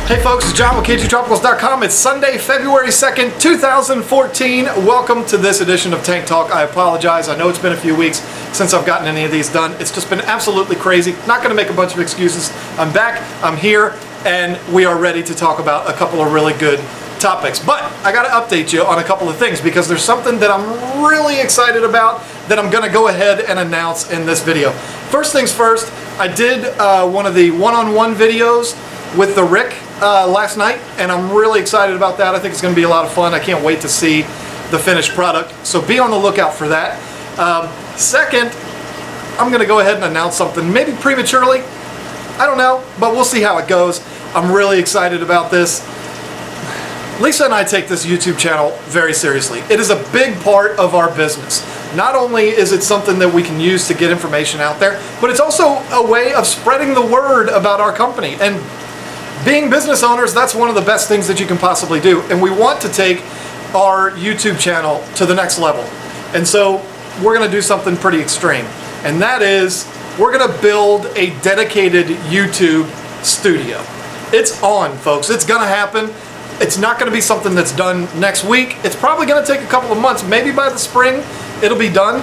Hey folks, it's John with KGTropicals.com. It's Sunday, February 2nd, 2014. Welcome to this edition of Tank Talk. I apologize. I know it's been a few weeks since I've gotten any of these done. It's just been absolutely crazy. Not going to make a bunch of excuses. I'm back, I'm here, and we are ready to talk about a couple of really good topics. But I got to update you on a couple of things because there's something that I'm really excited about that I'm going to go ahead and announce in this video. First things first, I did one of the one-on-one videos with the Rick last night, and I'm really excited about that. I think it's going to be a lot of fun. I can't wait to see the finished product, so be on the lookout for that. Second, I'm going to go ahead and announce something, maybe prematurely, I don't know, but we'll see how it goes. I'm really excited about this. Lisa and I take this YouTube channel very seriously. It is a big part of our business. Not only is it something that we can use to get information out there, but it's also a way of spreading the word about our company. And being business owners, that's one of the best things that you can possibly do. And we want to take our YouTube channel to the next level. And so we're going to do something pretty extreme. And that is, we're going to build a dedicated YouTube studio. It's on, folks. It's going to happen. It's not going to be something that's done next week. It's probably going to take a couple of months. Maybe by the spring, it'll be done.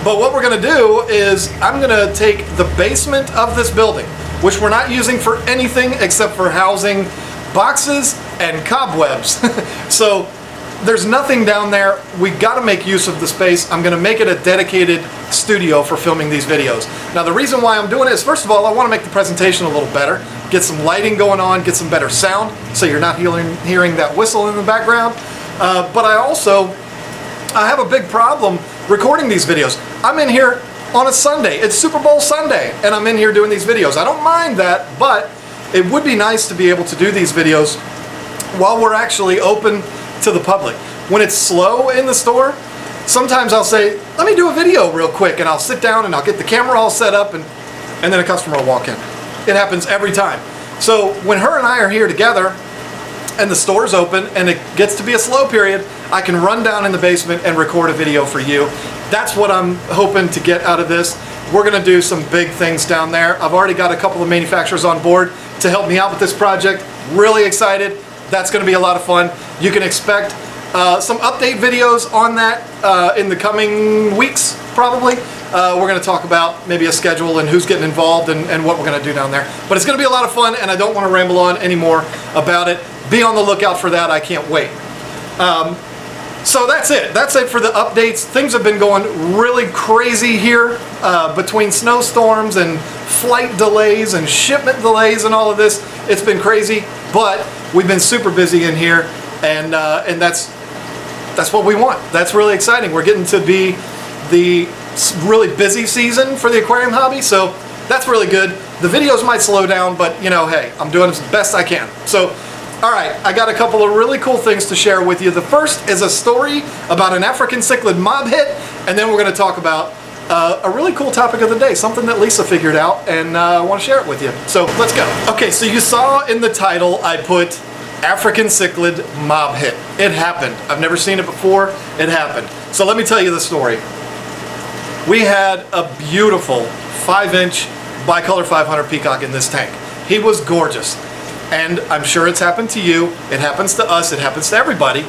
But what we're going to do is I'm going to take the basement of this building, which we're not using for anything except for housing boxes and cobwebs. So there's nothing down there. We've got to make use of the space. I'm going to make it a dedicated studio for filming these videos. Now the reason why I'm doing it is, first of all, I want to make the presentation a little better, get some lighting going on, get some better sound so you're not hearing that whistle in the background. But I have a big problem recording these videos. I'm in here on a Sunday. It's Super Bowl Sunday, and I'm in here doing these videos. I don't mind that, but it would be nice to be able to do these videos while we're actually open to the public. When it's slow in the store, sometimes I'll say, let me do a video real quick, and I'll sit down and I'll get the camera all set up, and then a customer will walk in. It happens every time. So when her and I are here together and the store's open and it gets to be a slow period, I can run down in the basement and record a video for you. That's what I'm hoping to get out of this. We're going to do some big things down there. I've already got a couple of manufacturers on board to help me out with this project. Really excited. That's going to be a lot of fun. You can expect some update videos on that in the coming weeks, probably. We're going to talk about maybe a schedule and who's getting involved and what we're going to do down there. But it's going to be a lot of fun, and I don't want to ramble on anymore about it. Be on the lookout for that. I can't wait. So that's it. That's it for the updates. Things have been going really crazy here between snowstorms and flight delays and shipment delays and all of this. It's been crazy, but we've been super busy in here, and that's what we want. That's really exciting. We're getting to be the really busy season for the aquarium hobby, so that's really good. The videos might slow down, but you know, hey, I'm doing as best I can. So all right, I got a couple of really cool things to share with you. The first is a story about an African cichlid mob hit, and then we're going to talk about a really cool topic of the day, something that Lisa figured out, and I want to share it with you. So let's go. Okay, so you saw in the title I put African cichlid mob hit. It happened. I've never seen it before. It happened. So let me tell you the story. We had a beautiful 5-inch bicolor 500 peacock in this tank. He was gorgeous. And I'm sure it's happened to you, it happens to us, it happens to everybody.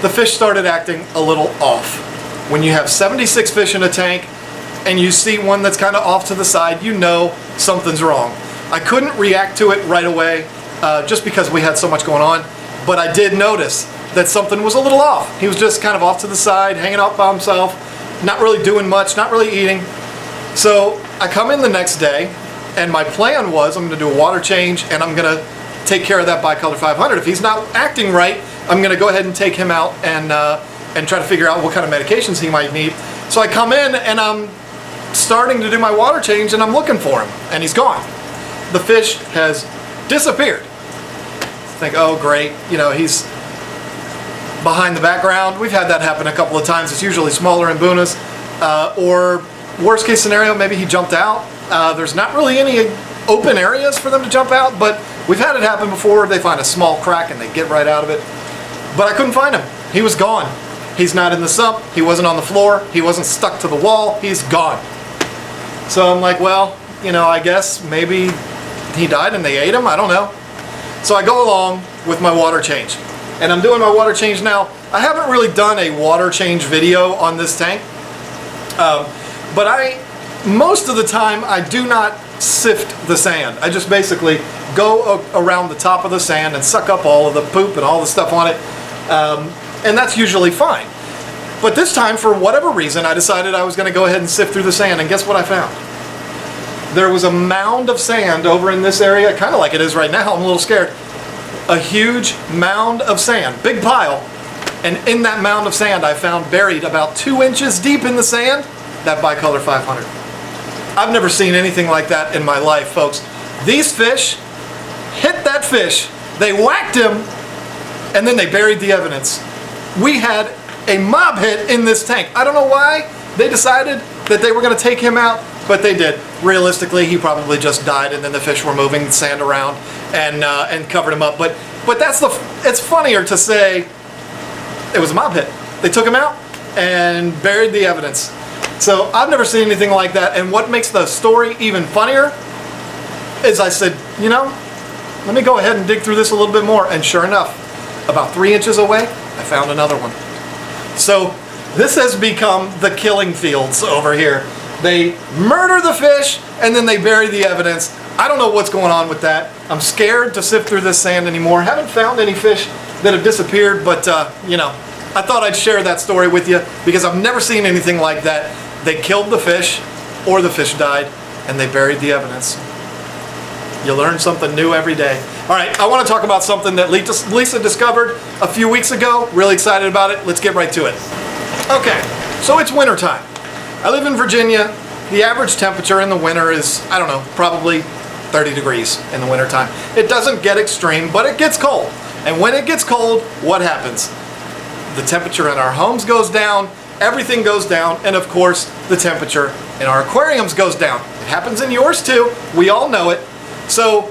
The fish started acting a little off. When you have 76 fish in a tank and you see one that's kind of off to the side, you know something's wrong. I couldn't react to it right away just because we had so much going on, but I did notice that something was a little off. He was just kind of off to the side, hanging out by himself, not really doing much, not really eating. So I come in the next day, and my plan was I'm going to do a water change and I'm going to take care of that bicolor 500. If he's not acting right, I'm going to go ahead and take him out and try to figure out what kind of medications he might need. So I come in and I'm starting to do my water change and I'm looking for him and he's gone. The fish has disappeared. Think, oh great, you know, he's behind the background. We've had that happen a couple of times. It's usually smaller imbunas, or worst case scenario, maybe he jumped out. There's not really any open areas for them to jump out, but we've had it happen before. They find a small crack and they get right out of it. But I couldn't find him. He was gone. He's not in the sump. He wasn't on the floor. He wasn't stuck to the wall. He's gone. So I'm like, well, you know, I guess maybe he died and they ate him. I don't know. So I go along with my water change. And I'm doing my water change now. I haven't really done a water change video on this tank. But most of the time, I do not sift the sand. I just basically go around the top of the sand and suck up all of the poop and all the stuff on it. And that's usually fine. But this time, for whatever reason, I decided I was going to go ahead and sift through the sand. And guess what I found? There was a mound of sand over in this area, kind of like it is right now. I'm a little scared. A huge mound of sand, big pile. And in that mound of sand, I found buried about 2 inches deep in the sand, that bicolor 500. I've never seen anything like that in my life, folks. These fish hit that fish, they whacked him, and then they buried the evidence. We had a mob hit in this tank. I don't know why they decided that they were going to take him out, but they did. Realistically, he probably just died, and then the fish were moving the sand around and covered him up. But it's funnier to say it was a mob hit. They took him out and buried the evidence. So I've never seen anything like that. And what makes the story even funnier is I said, you know, let me go ahead and dig through this a little bit more. And sure enough, about 3 inches away, I found another one. So this has become the killing fields over here. They murder the fish and then they bury the evidence. I don't know what's going on with that. I'm scared to sift through this sand anymore. Haven't found any fish that have disappeared, but you know, I thought I'd share that story with you because I've never seen anything like that. They killed the fish or the fish died and they buried the evidence. You learn something new every day. All right, I want to talk about something that Lisa discovered a few weeks ago. Really excited about it. Let's get right to it. Okay, so it's winter time. I live in Virginia. The average temperature in the winter is, I don't know, probably 30 degrees in the winter time. It doesn't get extreme, but it gets cold. And when it gets cold, what happens? The temperature in our homes goes down, everything goes down, and of course, the temperature in our aquariums goes down. It happens in yours too. We all know it. So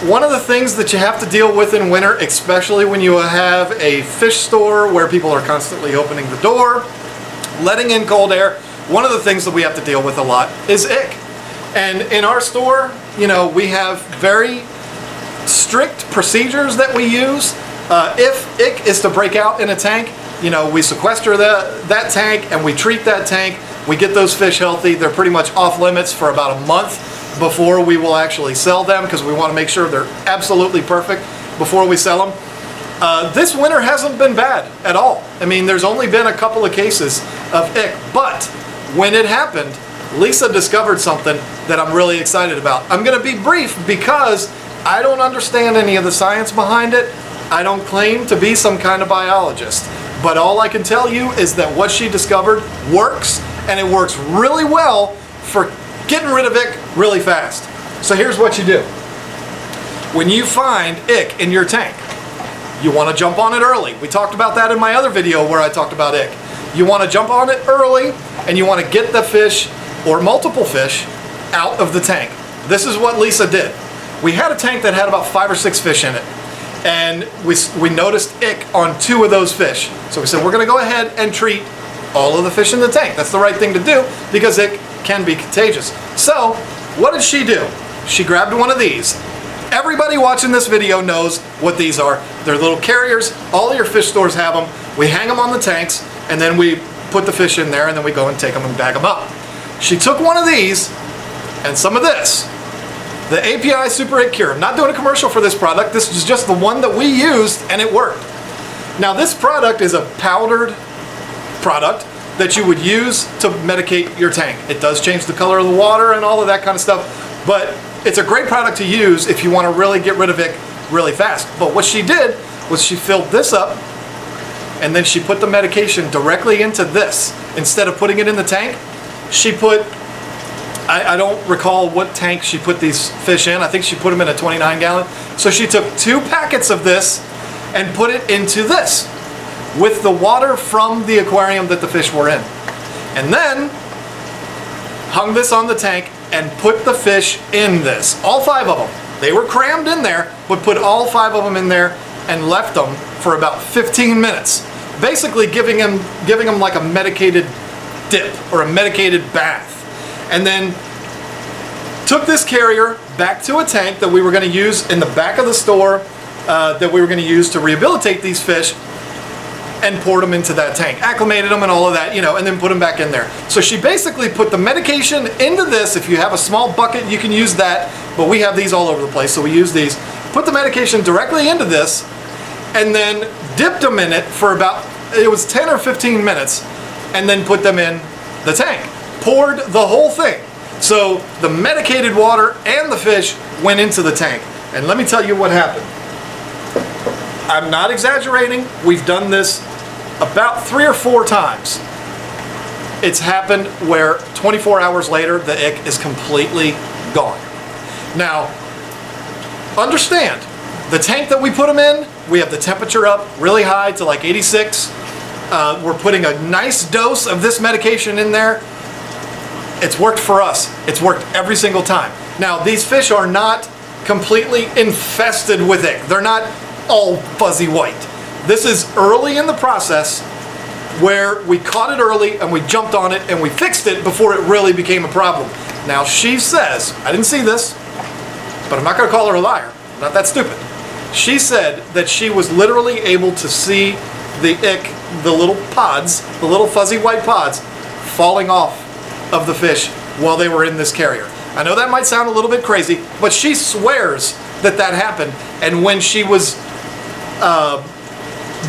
one of the things that you have to deal with in winter, especially when you have a fish store where people are constantly opening the door, letting in cold air, one of the things that we have to deal with a lot is ick. And in our store, you know, we have very strict procedures that we use. If ick is to break out in a tank, you know, we sequester that tank and we treat that tank. We get those fish healthy. They're pretty much off limits for about a month before we will actually sell them because we want to make sure they're absolutely perfect before we sell them. This winter hasn't been bad at all. I mean, there's only been a couple of cases of ick, but when it happened, Lisa discovered something that I'm really excited about. I'm going to be brief because I don't understand any of the science behind it. I don't claim to be some kind of biologist, but all I can tell you is that what she discovered works, and it works really well for getting rid of ick really fast. So here's what you do. When you find ick in your tank, you want to jump on it early. We talked about that in my other video where I talked about ick. You want to jump on it early, and you want to get the fish or multiple fish out of the tank. This is what Lisa did. We had a tank that had about 5 or 6 fish in it, and we noticed ick on 2 of those fish. So we said we're going to go ahead and treat all of the fish in the tank. That's the right thing to do because ick can be contagious. So what did she do? She grabbed one of these. Everybody watching this video knows what these are. They're little carriers. All your fish stores have them. We hang them on the tanks, and then we put the fish in there, and then we go and take them and bag them up. She took one of these and some of this, the API Super Ick Cure. I'm not doing a commercial for this product. This is just the one that we used, and it worked. Now, this product is a powdered product that you would use to medicate your tank. It does change the color of the water and all of that kind of stuff, but it's a great product to use if you want to really get rid of ick really fast. But what she did was she filled this up, and then she put the medication directly into this. Instead of putting it in the tank, she put, I don't recall what tank she put these fish in. I think she put them in a 29-gallon. So she took 2 packets of this and put it into this with the water from the aquarium that the fish were in. And then hung this on the tank and put the fish in this. All 5 of them. They were crammed in there, but put all 5 of them in there and left them for about 15 minutes. Basically giving them like a medicated dip or a medicated bath. And then Took this carrier back to a tank that we were going to use in the back of the store that we were going to use to rehabilitate these fish, and poured them into that tank, acclimated them and all of that, you know, and then put them back in there. So she basically put the medication into this. If you have a small bucket, you can use that, but we have these all over the place, so we use these. Put the medication directly into this, and then dipped them in it for about, it was 10 or 15 minutes, and then put them in the tank. Poured the whole thing. So the medicated water and the fish went into the tank. And let me tell you what happened. I'm not exaggerating. We've done this about 3 or 4 times. It's happened where 24 hours later, the ick is completely gone. Now, understand, the tank that we put them in, we have the temperature up really high to like 86. We're putting a nice dose of this medication in there. It's worked for us. It's worked every single time. Now, these fish are not completely infested with ick. They're not all fuzzy white. This is early in the process where we caught it early and we jumped on it and we fixed it before it really became a problem. Now, she says, I didn't see this, but I'm not going to call her a liar. I'm not that stupid. She said that she was literally able to see the ick, the little pods, the little fuzzy white pods, falling off of the fish while they were in this carrier. I know that might sound a little bit crazy, but she swears that that happened. And when she was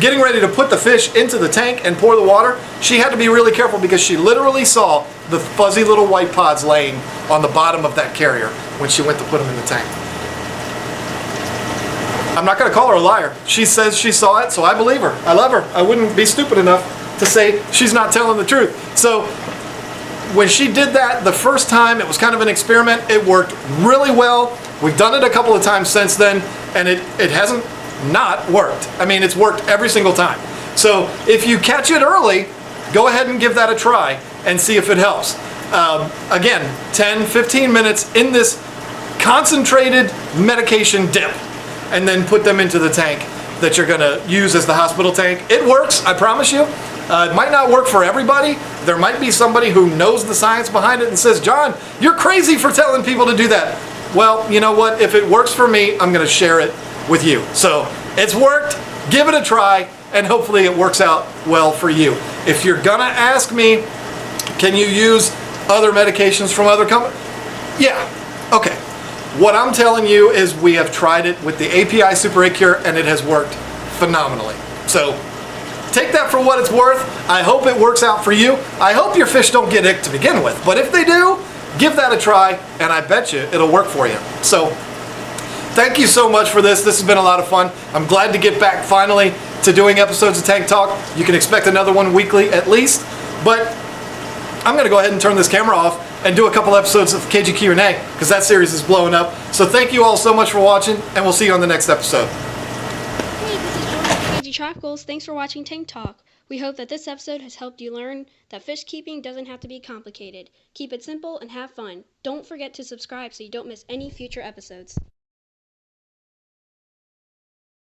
getting ready to put the fish into the tank and pour the water, she had to be really careful because she literally saw the fuzzy little white pods laying on the bottom of that carrier when she went to put them in the tank. I'm not going to call her a liar. She says she saw it, so I believe her. I love her. I wouldn't be stupid enough to say she's not telling the truth. So when she did that the first time, it was kind of an experiment. It worked really well. We've done it a couple of times since then, and it hasn't not worked. I mean, it's worked every single time. So if you catch it early, go ahead and give that a try and see if it helps. Again, 10, 15 minutes in this concentrated medication dip, and then put them into the tank that you're gonna use as the hospital tank. It works, I promise you. It might not work for everybody. There might be somebody who knows the science behind it and says, John, you're crazy for telling people to do that. Well, you know what? If it works for me, I'm gonna share it with you. So it's worked, give it a try, and hopefully it works out well for you. If you're gonna ask me, can you use other medications from other companies? Yeah, okay. What I'm telling you is we have tried it with the API Super Ick Cure and it has worked phenomenally. So take that for what it's worth. I hope it works out for you. I hope your fish don't get ick to begin with, but if they do, give that a try and I bet you it'll work for you. So thank you so much for this. This has been a lot of fun. I'm glad to get back finally to doing episodes of Tank Talk. You can expect another one weekly at least, but I'm gonna go ahead and turn this camera off and do a couple episodes of KG Q&A because that series is blowing up. So thank you all so much for watching, and we'll see you on the next episode. Hey, this is Jordan from KGTropicals. Thanks for watching Tank Talk. We hope that this episode has helped you learn that fish keeping doesn't have to be complicated. Keep it simple and have fun. Don't forget to subscribe so you don't miss any future episodes.